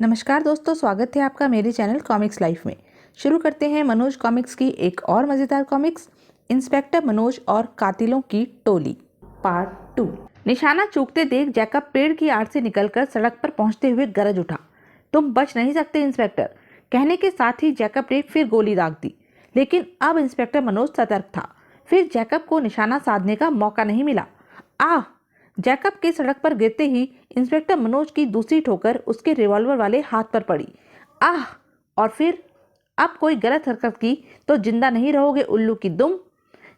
नमस्कार दोस्तों, स्वागत है आपका मेरे चैनल कॉमिक्स लाइफ में। शुरू करते हैं मनोज कॉमिक्स की एक और मज़ेदार कॉमिक्स, इंस्पेक्टर मनोज और कातिलों की टोली पार्ट 2। निशाना चूकते देख जैकब पेड़ की आड़ से निकलकर सड़क पर पहुंचते हुए गरज उठा, तुम बच नहीं सकते इंस्पेक्टर। कहने के साथ ही जैकब ने फिर गोली दाग दी, लेकिन अब इंस्पेक्टर मनोज सतर्क था। फिर जैकब को निशाना साधने का मौका नहीं मिला। आह! जैकब के सड़क पर गिरते ही इंस्पेक्टर मनोज की दूसरी ठोकर उसके रिवॉल्वर वाले हाथ पर पड़ी। आह! और फिर अब कोई गलत हरकत की तो जिंदा नहीं रहोगे उल्लू की दुम।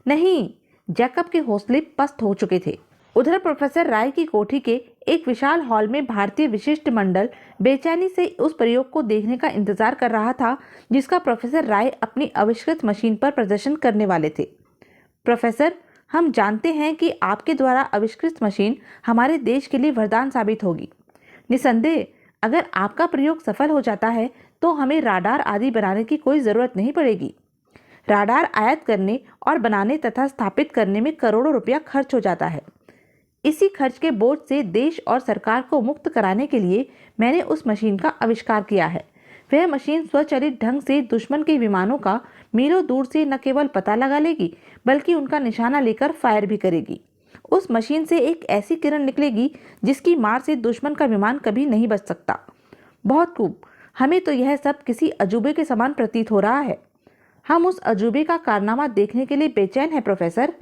नहीं, जैकब के हौसले पस्त हो चुके थे। उधर प्रोफेसर राय की कोठी के एक विशाल हॉल में भारतीय विशिष्ट मंडल बेचैनी से उस प्रयोग को देखने का इंतजार कर रहा था जिसका प्रोफेसर राय अपनी आविष्कृत मशीन पर प्रदर्शन करने वाले थे। प्रोफेसर, हम जानते हैं कि आपके द्वारा आविष्कृत मशीन हमारे देश के लिए वरदान साबित होगी। निसंदेह अगर आपका प्रयोग सफल हो जाता है तो हमें राडार आदि बनाने की कोई ज़रूरत नहीं पड़ेगी। राडार आयात करने और बनाने तथा स्थापित करने में करोड़ों रुपया खर्च हो जाता है। इसी खर्च के बोझ से देश और सरकार को मुक्त कराने के लिए मैंने उस मशीन का आविष्कार किया है। वह मशीन स्वचालित ढंग से दुश्मन के विमानों का मीलों दूर से न केवल पता लगा लेगी बल्कि उनका निशाना लेकर फायर भी करेगी। उस मशीन से एक ऐसी किरण निकलेगी जिसकी मार से दुश्मन का विमान कभी नहीं बच सकता। बहुत खूब, हमें तो यह सब किसी अजूबे के समान प्रतीत हो रहा है। हम उस अजूबे का कारनामा देखने के लिए बेचैन हैं प्रोफेसर।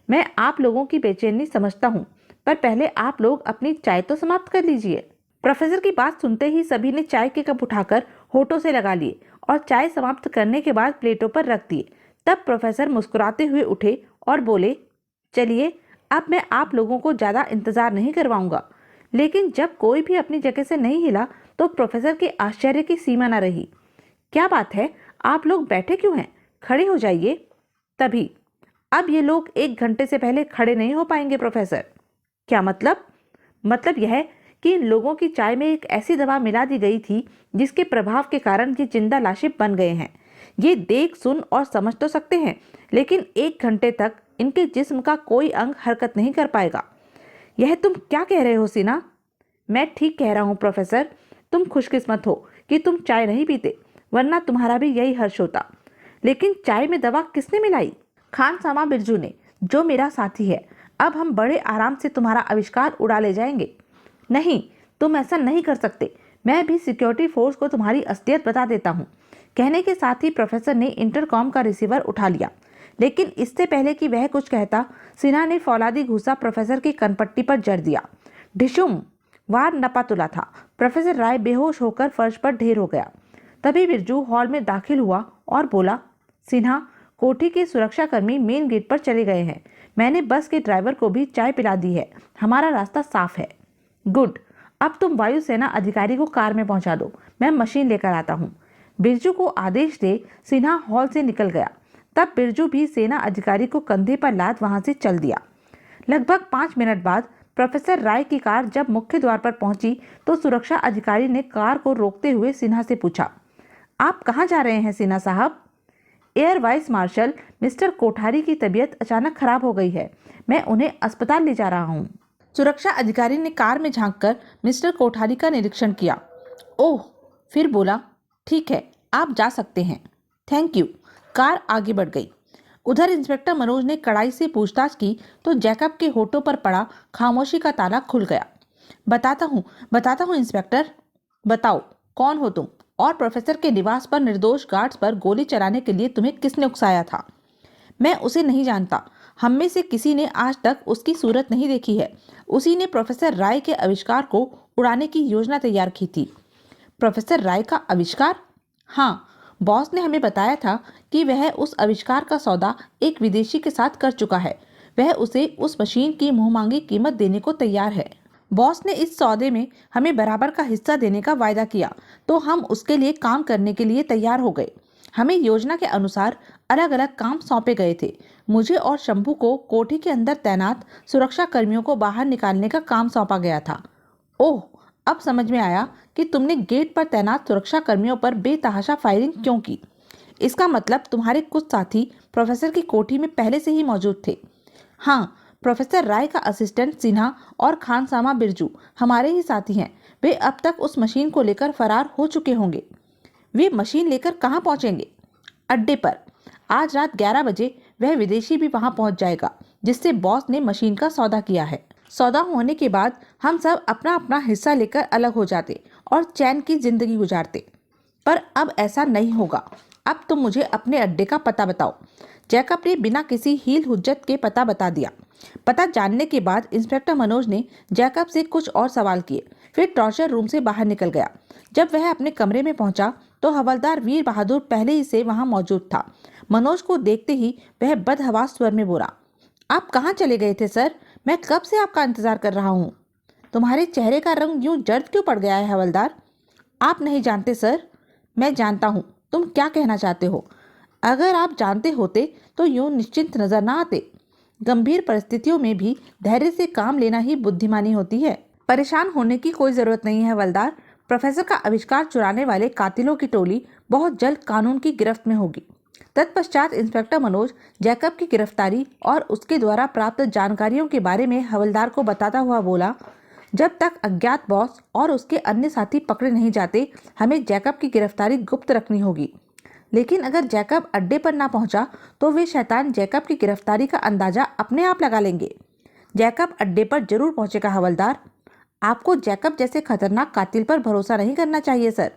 मैं आप लोगों की बेचैनी समझता हूँ, पर पहले आप लोग अपनी चाय तो समाप्त कर लीजिए। प्रोफेसर की बात सुनते ही सभी ने चाय के कप उठाकर होठों से लगा लिए और चाय समाप्त करने के बाद प्लेटों पर रख दिए। तब प्रोफेसर मुस्कुराते हुए उठे और बोले, चलिए अब मैं आप लोगों को ज़्यादा इंतज़ार नहीं करवाऊंगा। लेकिन जब कोई भी अपनी जगह से नहीं हिला तो प्रोफेसर के आश्चर्य की सीमा न रही। क्या बात है, आप लोग बैठे क्यों हैं? खड़े हो जाइए। तभी, अब ये लोग 1 घंटे से पहले खड़े नहीं हो पाएंगे प्रोफेसर। क्या मतलब? मतलब यह कि इन लोगों की चाय में एक ऐसी दवा मिला दी गई थी जिसके प्रभाव के कारण ये जिंदा लाशें बन गए हैं। ये देख सुन और समझ तो सकते हैं, लेकिन 1 घंटे तक इनके जिस्म का कोई अंग हरकत नहीं कर पाएगा। यह तुम क्या कह रहे हो सीना? मैं ठीक कह रहा हूँ प्रोफेसर। तुम खुशकिस्मत हो कि तुम चाय नहीं पीते, वरना तुम्हारा भी यही हर्ष होता। लेकिन चाय में दवा किसने मिलाई? खानसामा बिरजू ने, जो मेरा साथी है। अब हम बड़े आराम से तुम्हारा आविष्कार उड़ा ले जाएंगे। नहीं, तुम ऐसा नहीं कर सकते। मैं भी सिक्योरिटी फोर्स को तुम्हारी असलियत बता देता हूँ। कहने के साथ ही प्रोफेसर ने इंटरकॉम का रिसीवर उठा लिया, लेकिन इससे पहले कि वह कुछ कहता, सिन्हा ने फौलादी घूसा प्रोफेसर की कनपट्टी पर जड़ दिया। ढिशुम! वार नपा तुला था। प्रोफेसर राय बेहोश होकर फर्श पर ढेर हो गया। तभी बिरजू हॉल में दाखिल हुआ और बोला, सिन्हा, कोठी के सुरक्षाकर्मी मेन गेट पर चले गए हैं। मैंने बस के ड्राइवर को भी चाय पिला दी है। हमारा रास्ता साफ है। गुड, अब तुम वायुसेना अधिकारी को कार में पहुंचा दो, मैं मशीन लेकर आता हूँ। बिरजू को आदेश दे सिन्हा हॉल से निकल गया। तब बिरजू भी सेना अधिकारी को कंधे पर लाद वहां से चल दिया। लगभग 5 मिनट बाद प्रोफेसर राय की कार जब मुख्य द्वार पर पहुंची तो सुरक्षा अधिकारी ने कार को रोकते हुए सिन्हा से पूछा, आप कहाँ जा रहे हैं सिन्हा साहब? Air vice marshal mister Kothari की तबीयत अचानक खराब हो गई है, मैं उन्हें अस्पताल ले जा रहा हूँ। सुरक्षा अधिकारी ने कार में झांककर मिस्टर कोठारी का निरीक्षण किया। ओह! फिर बोला, ठीक है, आप जा सकते हैं। Thank you. कार आगे बढ़ गई। उधर इंस्पेक्टर मनोज ने कड़ाई से पूछताछ की तो जैकब के होठों पर पड़ा खामोशी का ताला खुल गया। बताता हूँ इंस्पेक्टर। बताओ, कौन हो तुम और प्रोफेसर के निवास पर निर्दोष गार्ड्स पर गोली चलाने के लिए तुम्हें किसने उकसाया था? मैं उसे नहीं जानता। हम में से किसी ने आज तक उसकी सूरत नहीं देखी है। उसी ने प्रोफेसर राय के आविष्कार को उड़ाने की योजना तैयार की थी। प्रोफेसर राय का आविष्कार? हाँ, बॉस ने हमें बताया था कि वह उस आविष्कार का सौदा एक विदेशी के साथ कर चुका है। वह उसे उस मशीन की मुंहमांगी कीमत देने को तैयार है। बॉस ने इस सौदे में हमें बराबर का हिस्सा देने का वायदा किया, तो हम उसके लिए काम करने के लिए तैयार हो गए। हमें योजना के अनुसार अलग अलग काम सौंपे गए थे। मुझे और शंभू को कोठी के अंदर तैनात सुरक्षा कर्मियों को बाहर निकालने का काम सौंपा गया था। ओह, अब समझ में आया कि तुमने गेट पर तैनात सुरक्षा कर्मियों पर बेतहाशा फायरिंग क्यों की। इसका मतलब तुम्हारे कुछ साथी प्रोफेसर की कोठी में पहले से ही मौजूद थे। हाँ, प्रोफेसर राय का असिस्टेंट सिन्हा और खानसामा बिरजू हमारे ही साथी हैं। वे अब तक उस मशीन को लेकर फरार हो चुके होंगे। वे मशीन लेकर कहाँ पहुँचेंगे? अड्डे पर। आज रात 11 बजे वह विदेशी भी वहां पहुंच जाएगा जिससे बॉस ने मशीन का सौदा किया है। सौदा होने के बाद हम सब अपना अपना हिस्सा लेकर अलग हो जाते और चैन की जिंदगी गुजारते। पर अब ऐसा नहीं होगा। अब तुम मुझे अपने अड्डे का पता बताओ। जैकब ने बिना किसी हील हुज्जत के पता बता दिया। पता जानने के बाद इंस्पेक्टर मनोज ने जैकब से कुछ और सवाल किए, फिर टॉर्चर रूम से बाहर निकल गया। जब वह अपने कमरे में पहुंचा तो हवलदार वीर बहादुर पहले ही से वहां मौजूद था। मनोज को देखते ही वह बदहवास स्वर में बोला, आप कहाँ चले गए थे सर? मैं कब से आपका इंतजार कर रहा हूँ। तुम्हारे चेहरे का रंग यूं जर्द क्यों पड़ गया है हवलदार? आप नहीं जानते सर। मैं जानता हूँ तुम क्या कहना चाहते हो। अगर आप जानते होते तो यूं निश्चिंत नजर ना आते। गंभीर परिस्थितियों में भी धैर्य से काम लेना ही बुद्धिमानी होती है। परेशान होने की कोई जरूरत नहीं है हवलदार। प्रोफेसर का आविष्कार चुराने वाले कातिलों की टोली बहुत जल्द कानून की गिरफ्त में होगी। तत्पश्चात इंस्पेक्टर मनोज जैकब की गिरफ्तारी और उसके द्वारा प्राप्त जानकारियों के बारे में हवलदार को बताता हुआ बोला, जब तक अज्ञात बॉस और उसके अन्य साथी पकड़े नहीं जाते हमें जैकब की गिरफ्तारी गुप्त रखनी होगी। लेकिन अगर जैकब अड्डे पर ना पहुंचा तो वे शैतान जैकब की गिरफ्तारी का अंदाजा अपने आप लगा लेंगे। जैकब अड्डे पर जरूर पहुंचेगा हवलदार। आपको जैकब जैसे खतरनाक कातिल पर भरोसा नहीं करना चाहिए सर।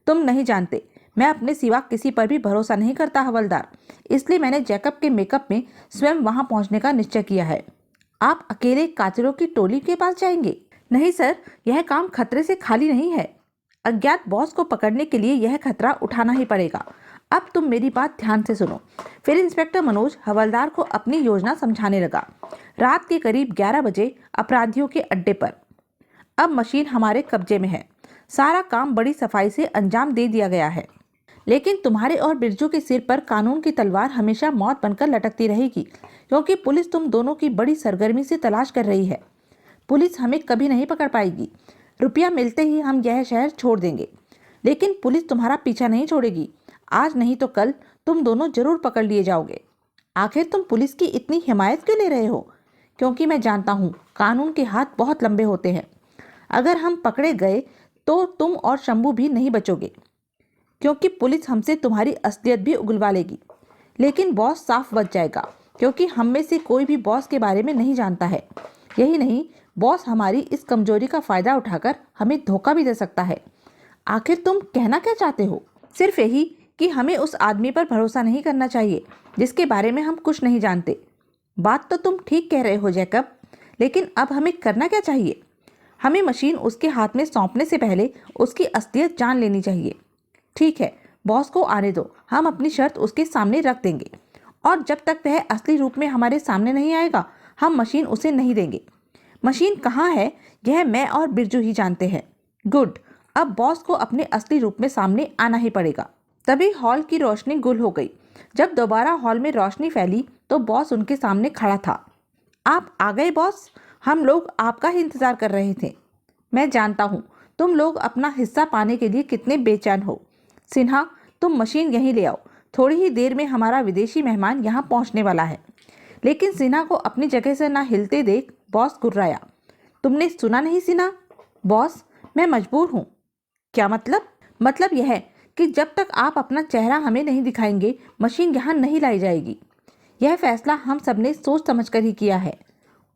तुम नहीं जानते, मैं अपने सिवा किसी पर भी भरोसा नहीं करता हवलदार। इसलिए मैंने जैकब के मेकअप में स्वयं वहां पहुंचने का निश्चय किया है। आप अकेले कातिलों की टोली के पास जाएंगे? नहीं सर, यह काम खतरे से खाली नहीं है। अज्ञात बॉस को पकड़ने के लिए यह खतरा उठाना ही पड़ेगा। अब तुम मेरी बात ध्यान से सुनो। फिर इंस्पेक्टर मनोज हवलदार को अपनी योजना समझाने लगा। रात के करीब 11 बजे अपराधियों के अड्डे पर। अब मशीन हमारे कब्जे में है। सारा काम बड़ी सफाई से अंजाम दे दिया गया है। लेकिन तुम्हारे और बिरजू के सिर पर कानून की तलवार हमेशा मौत बनकर लटकती रहेगी, क्योंकि पुलिस तुम दोनों की बड़ी सरगर्मी से तलाश कर रही है। पुलिस हमें कभी नहीं पकड़ पाएगी। रुपया मिलते ही हम यह शहर छोड़ देंगे, लेकिन पुलिस तुम्हारा पीछा नहीं छोड़ेगी। आज नहीं तो कल तुम दोनों जरूर पकड़ लिए जाओगे। आखिर तुम पुलिस की इतनी हिमायत क्यों ले रहे हो? क्योंकि मैं जानता हूँ कानून के हाथ बहुत लंबे होते हैं। अगर हम पकड़े गए तो तुम और शंभू भी नहीं बचोगे, क्योंकि पुलिस हमसे तुम्हारी असलियत भी उगलवा लेगी। लेकिन बॉस साफ बच जाएगा, क्योंकि हम में से कोई भी बॉस के बारे में नहीं जानता है। यही नहीं, बॉस हमारी इस कमजोरी का फायदा उठाकर हमें धोखा भी दे सकता है। आखिर तुम कहना क्या चाहते हो? सिर्फ यही कि हमें उस आदमी पर भरोसा नहीं करना चाहिए जिसके बारे में हम कुछ नहीं जानते। बात तो तुम ठीक कह रहे हो जैकब, लेकिन अब हमें करना क्या चाहिए? हमें मशीन उसके हाथ में सौंपने से पहले उसकी असलियत जान लेनी चाहिए। ठीक है, बॉस को आने दो, हम अपनी शर्त उसके सामने रख देंगे, और जब तक वह असली रूप में हमारे सामने नहीं आएगा हम मशीन उसे नहीं देंगे। मशीन कहाँ है यह मैं और बिरजू ही जानते हैं। गुड, अब बॉस को अपने असली रूप में सामने आना ही पड़ेगा। तभी हॉल की रोशनी गुल हो गई। जब दोबारा हॉल में रोशनी फैली तो बॉस उनके सामने खड़ा था। आप आ गए बॉस, हम लोग आपका ही इंतजार कर रहे थे। मैं जानता हूँ तुम लोग अपना हिस्सा पाने के लिए कितने बेचैन हो। सिन्हा, तुम मशीन यहीं ले आओ। थोड़ी ही देर में हमारा विदेशी मेहमान यहाँ पहुँचने वाला है। लेकिन सिन्हा को अपनी जगह से ना हिलते देख बॉस गुर्राया। तुमने सुना नहीं सिन्हा? बॉस, मैं मजबूर हूँ। क्या मतलब? मतलब यह है कि जब तक आप अपना चेहरा हमें नहीं दिखाएंगे मशीन यहाँ नहीं लाई जाएगी। यह फैसला हम सब ने सोच समझ कर ही किया है।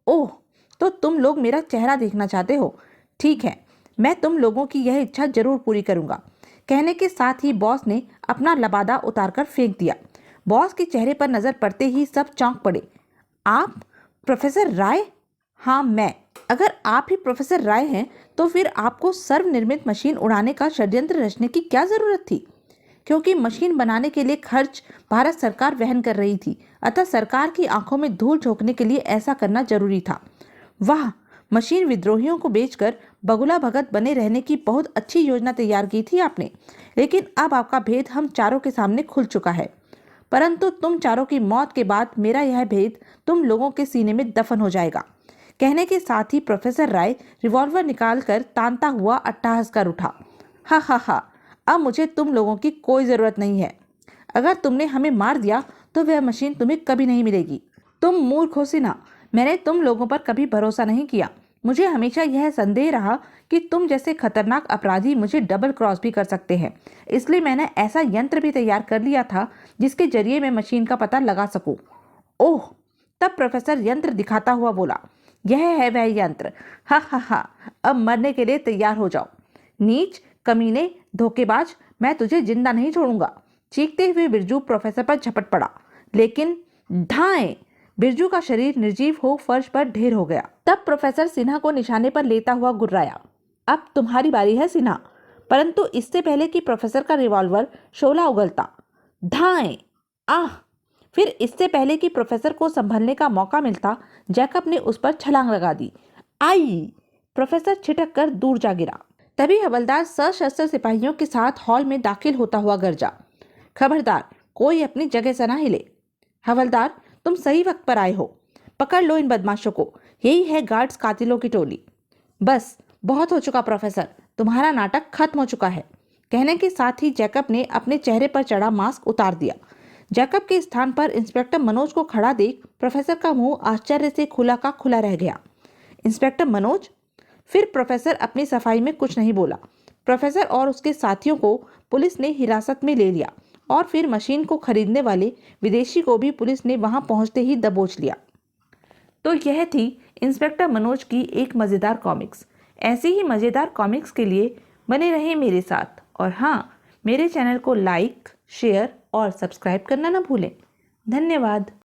ओह, तो तुम लोग मेरा चेहरा देखना चाहते हो? ठीक है, मैं तुम लोगों की यह इच्छा जरूर पूरी करूंगा। कहने के साथ ही बॉस ने अपना लबादा उतारकर फेंक दिया। बॉस के चेहरे पर नजर पड़ते ही सब चौंक पड़े। आप प्रोफेसर राय? हाँ, मैं। अगर आप ही प्रोफेसर राय हैं तो फिर आपको सर्वनिर्मित मशीन उड़ाने का षड्यंत्र रचने की क्या जरूरत थी? क्योंकि मशीन बनाने के लिए खर्च भारत सरकार वहन कर रही थी, अतः सरकार की आंखों में धूल झोंकने के लिए ऐसा करना जरूरी था। वाह, मशीन विद्रोहियों को बेचकर बगुला भगत बने रहने की बहुत अच्छी योजना तैयार की थी आपने। लेकिन अब आपका भेद हम चारों के सामने खुल चुका है। परंतु तुम चारों की मौत के बाद मेरा यह भेद तुम लोगों के सीने में दफन हो जाएगा। कहने के साथ ही प्रोफेसर राय रिवॉल्वर निकालकर तानता हुआ अट्टहास कर उठा। हा हा हा, अब मुझे तुम लोगों की कोई जरूरत नहीं है। अगर तुमने हमें मार दिया तो वह मशीन तुम्हें कभी नहीं मिलेगी। तुम मूर्ख हो सिन्हा, मैंने तुम लोगों पर कभी भरोसा नहीं किया। मुझे हमेशा यह संदेह रहा कि तुम जैसे खतरनाक अपराधी मुझे डबल क्रॉस भी कर सकते हैं, इसलिए मैंने ऐसा यंत्र भी तैयार कर लिया था जिसके जरिए मैं मशीन का पता लगा सकूं। ओह, तब प्रोफेसर यंत्र दिखाता हुआ बोला, यह है वह यंत्र। हा हा हा, अब मरने के लिए तैयार हो जाओ। नीच, कमीने, धोखेबाज, मैं तुझे जिंदा नहीं छोड़ूंगा। चीखते हुए बिरजू प्रोफेसर पर झपट पड़ा, लेकिन ढाएं, बिरजू का शरीर निर्जीव हो फर्श पर ढेर हो गया। तब प्रोफेसर सिन्हा को निशाने पर लेता हुआ गुर्राया, अब तुम्हारी बारी है सिन्हा। परंतु इससे पहले कि प्रोफेसर का रिवॉल्वर शोला उगलता, ढाएं, आह। फिर इससे पहले कि प्रोफेसर को संभलने का मौका मिलता, जैकब ने उस पर छलांग लगा दी। आई! प्रोफेसर छिटक कर दूर जा गिरा। तभी हवलदार सशस्त्र सिपाहियों के साथ हॉल में दाखिल होता हुआ गरजा, खबरदार, कोई अपनी जगह से ना हिले। हवलदार, तुम सही वक्त पर आए हो। पकड़ लो इन बदमाशों को, यही है गार्ड्स कातिलों की टोली। बस, बहुत हो चुका प्रोफेसर, तुम्हारा नाटक खत्म हो चुका है। कहने के साथ ही जैकब ने अपने चेहरे पर चढ़ा मास्क उतार दिया। जैकब के स्थान पर इंस्पेक्टर मनोज को खड़ा देख प्रोफेसर का मुंह आश्चर्य से खुला का खुला रह गया। इंस्पेक्टर मनोज? फिर प्रोफेसर अपनी सफाई में कुछ नहीं बोला। प्रोफेसर और उसके साथियों को पुलिस ने हिरासत में ले लिया और फिर मशीन को खरीदने वाले विदेशी को भी पुलिस ने वहां पहुंचते ही दबोच लिया। तो यह थी इंस्पेक्टर मनोज की एक मज़ेदार कॉमिक्स। ऐसी ही मज़ेदार कॉमिक्स के लिए बने रहें मेरे साथ, और हाँ, मेरे चैनल को लाइक, शेयर और सब्सक्राइब करना ना भूलें। धन्यवाद।